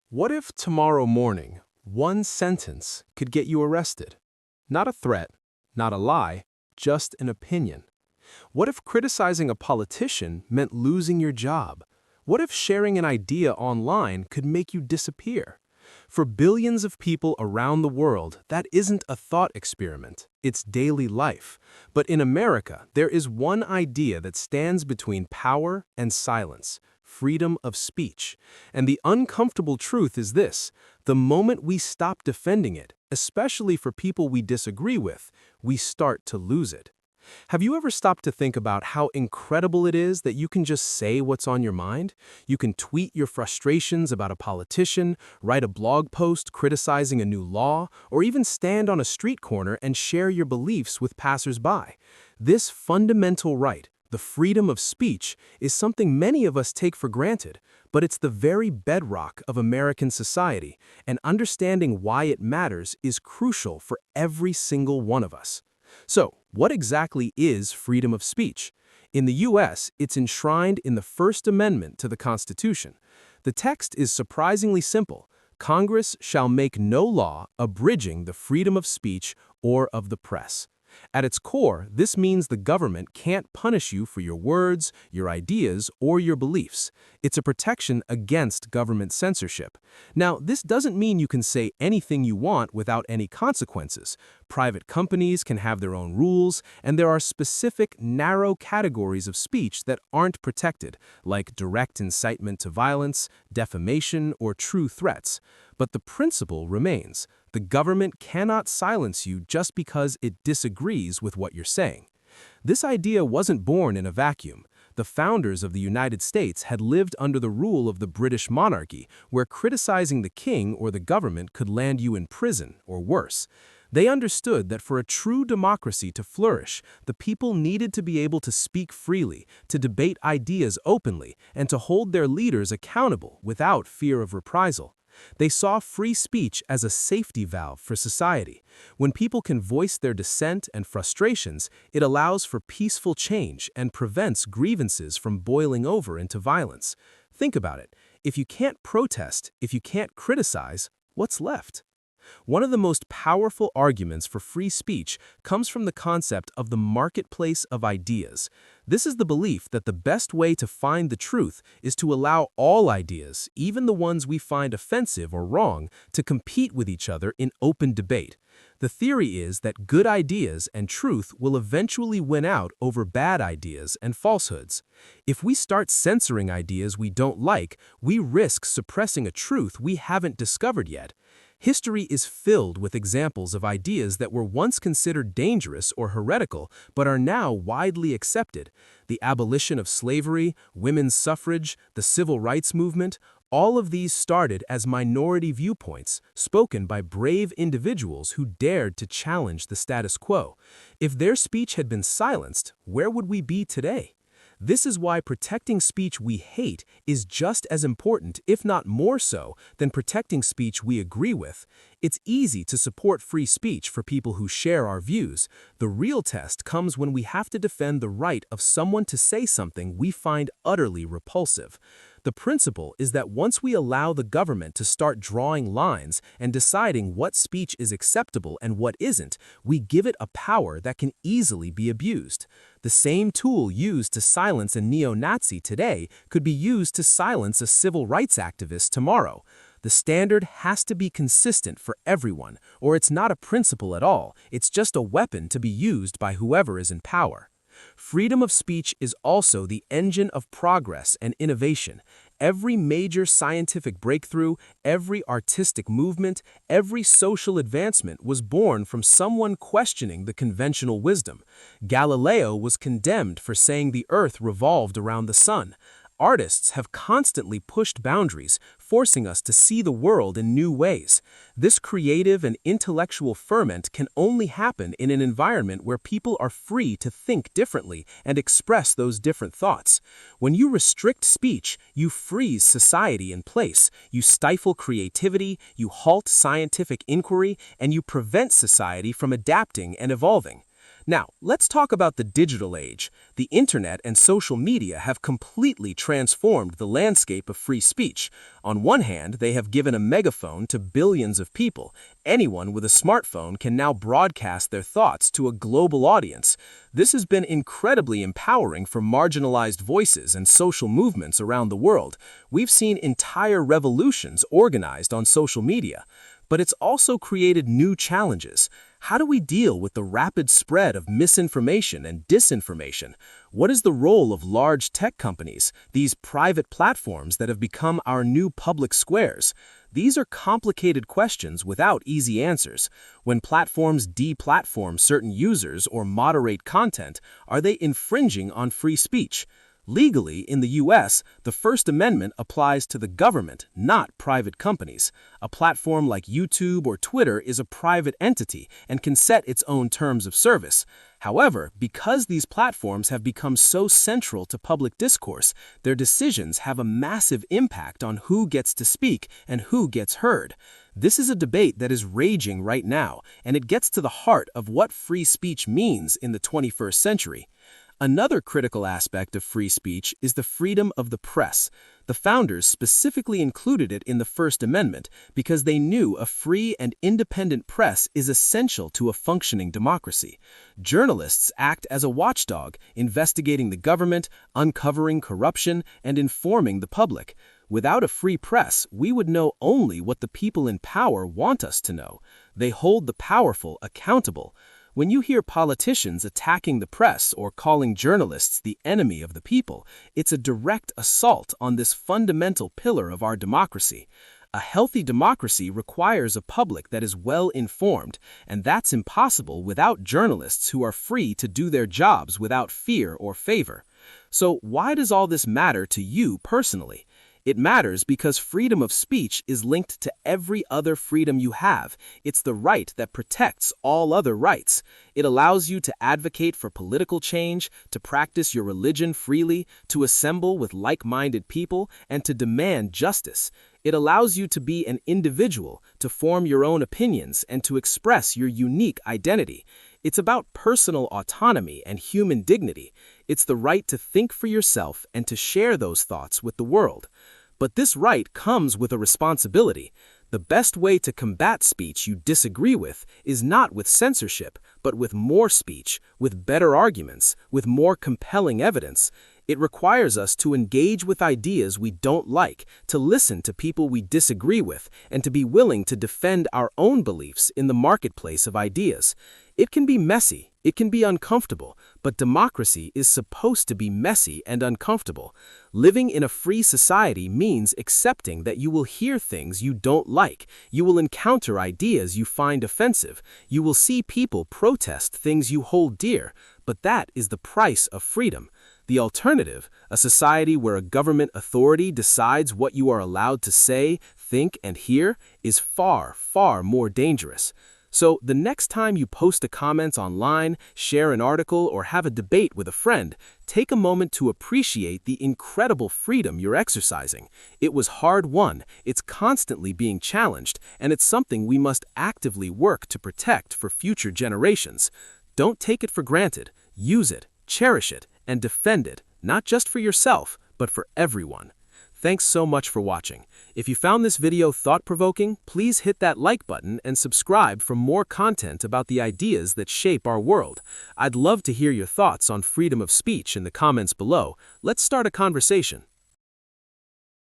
What if tomorrow morning, one sentence could get you arrested? Not a threat, not a lie, just an opinion. What if criticizing a politician meant losing your job? What if sharing an idea online could make you disappear? For billions of people around the world, that isn't a thought experiment, it's daily life. But in America, there is one idea that stands between power and silence: freedom of speech. And the uncomfortable truth is this: the moment we stop defending it, especially for people we disagree with, we start to lose it. Have you ever stopped to think about how incredible it is that you can just say what's on your mind? You can tweet your frustrations about a politician, write a blog post criticizing a new law, or even stand on a street corner and share your beliefs with passersby. This fundamental right, the freedom of speech, is something many of us take for granted, but it's the very bedrock of American society, and understanding why it matters is crucial for every single one of us. So, what exactly is freedom of speech? In the U.S., it's enshrined in the First Amendment to the Constitution. The text is surprisingly simple: Congress shall make no law abridging the freedom of speech or of the press. At its core, this means the government can't punish you for your words, your ideas, or your beliefs. It's a protection against government censorship. Now, this doesn't mean you can say anything you want without any consequences. Private companies can have their own rules, and there are specific, narrow categories of speech that aren't protected, like direct incitement to violence, defamation, or true threats. But the principle remains: the government cannot silence you just because it disagrees with what you're saying. This idea wasn't born in a vacuum. The founders of the United States had lived under the rule of the British monarchy, where criticizing the king or the government could land you in prison, or worse. They understood that for a true democracy to flourish, the people needed to be able to speak freely, to debate ideas openly, and to hold their leaders accountable without fear of reprisal. They saw free speech as a safety valve for society. When people can voice their dissent and frustrations, it allows for peaceful change and prevents grievances from boiling over into violence. Think about it. If you can't protest, if you can't criticize, what's left? One of the most powerful arguments for free speech comes from the concept of the marketplace of ideas. This is the belief that the best way to find the truth is to allow all ideas, even the ones we find offensive or wrong, to compete with each other in open debate. The theory is that good ideas and truth will eventually win out over bad ideas and falsehoods. If we start censoring ideas we don't like, we risk suppressing a truth we haven't discovered yet. History is filled with examples of ideas that were once considered dangerous or heretical but are now widely accepted. The abolition of slavery, women's suffrage, the civil rights movement, all of these started as minority viewpoints, spoken by brave individuals who dared to challenge the status quo. If their speech had been silenced, where would we be today? This is why protecting speech we hate is just as important, if not more so, than protecting speech we agree with. It's easy to support free speech for people who share our views. The real test comes when we have to defend the right of someone to say something we find utterly repulsive. The principle is that once we allow the government to start drawing lines and deciding what speech is acceptable and what isn't, we give it a power that can easily be abused. The same tool used to silence a neo-Nazi today could be used to silence a civil rights activist tomorrow. The standard has to be consistent for everyone, or it's not a principle at all, it's just a weapon to be used by whoever is in power. Freedom of speech is also the engine of progress and innovation. Every major scientific breakthrough, every artistic movement, every social advancement was born from someone questioning the conventional wisdom. Galileo was condemned for saying the Earth revolved around the sun. Artists have constantly pushed boundaries, forcing us to see the world in new ways. This creative and intellectual ferment can only happen in an environment where people are free to think differently and express those different thoughts. When you restrict speech, you freeze society in place, you stifle creativity, you halt scientific inquiry, and you prevent society from adapting and evolving. Now, let's talk about the digital age. The internet and social media have completely transformed the landscape of free speech. On one hand, they have given a megaphone to billions of people. Anyone with a smartphone can now broadcast their thoughts to a global audience. This has been incredibly empowering for marginalized voices and social movements around the world. We've seen entire revolutions organized on social media. But it's also created new challenges. How do we deal with the rapid spread of misinformation and disinformation? What is the role of large tech companies, these private platforms that have become our new public squares? These are complicated questions without easy answers. When platforms deplatform certain users or moderate content, are they infringing on free speech? Legally, in the U.S., the First Amendment applies to the government, not private companies. A platform like YouTube or Twitter is a private entity and can set its own terms of service. However, because these platforms have become so central to public discourse, their decisions have a massive impact on who gets to speak and who gets heard. This is a debate that is raging right now, and it gets to the heart of what free speech means in the 21st century. Another critical aspect of free speech is the freedom of the press. The founders specifically included it in the First Amendment because they knew a free and independent press is essential to a functioning democracy. Journalists act as a watchdog, investigating the government, uncovering corruption, and informing the public. Without a free press, we would know only what the people in power want us to know. They hold the powerful accountable. When you hear politicians attacking the press or calling journalists the enemy of the people, it's a direct assault on this fundamental pillar of our democracy. A healthy democracy requires a public that is well informed, and that's impossible without journalists who are free to do their jobs without fear or favor. So why does all this matter to you personally? It matters because freedom of speech is linked to every other freedom you have. It's the right that protects all other rights. It allows you to advocate for political change, to practice your religion freely, to assemble with like-minded people, and to demand justice. It allows you to be an individual, to form your own opinions, and to express your unique identity. It's about personal autonomy and human dignity. It's the right to think for yourself and to share those thoughts with the world. But this right comes with a responsibility. The best way to combat speech you disagree with is not with censorship, but with more speech, with better arguments, with more compelling evidence. It requires us to engage with ideas we don't like, to listen to people we disagree with, and to be willing to defend our own beliefs in the marketplace of ideas. It can be messy, it can be uncomfortable, but democracy is supposed to be messy and uncomfortable. Living in a free society means accepting that you will hear things you don't like, you will encounter ideas you find offensive, you will see people protest things you hold dear, but that is the price of freedom. The alternative, a society where a government authority decides what you are allowed to say, think, and hear, is far, far more dangerous. So the next time you post a comment online, share an article, or have a debate with a friend, take a moment to appreciate the incredible freedom you're exercising. It was hard-won, it's constantly being challenged, and it's something we must actively work to protect for future generations. Don't take it for granted. Use it, cherish it, and defend it, not just for yourself, but for everyone. Thanks so much for watching. If you found this video thought-provoking, please hit that like button and subscribe for more content about the ideas that shape our world. I'd love to hear your thoughts on freedom of speech in the comments below. Let's start a conversation.